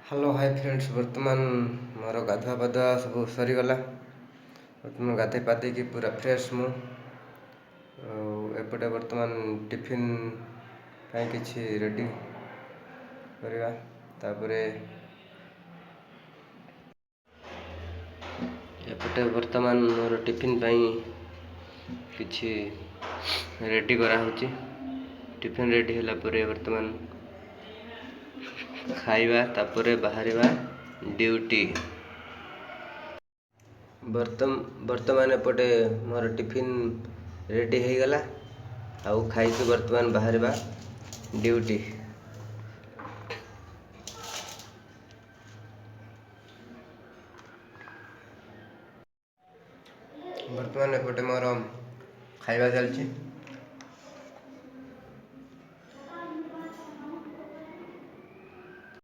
Hello hi friends. बर्तमान मोर गाधुआ पाधुआ सब सरीगला। बर्तमान गाधे पाधे पूरा फ्रेश मु एपटे बर्तमान टिफिन किछि रेडी करवा। तापरे एपटे बर्तमान मोर टिफिन किछि रेडी करा होची। टिफिन रेडी होला परे बर्तमान खाइबा तापरे बाहरिबा ड्यूटी। बर्तमान एपटे मोर टिफिन रेडी हो गला। आउ खाइके बर्तमान बाहरिबा ड्यूटी। बर्तमान एपटे मोर खाइबा चलछि।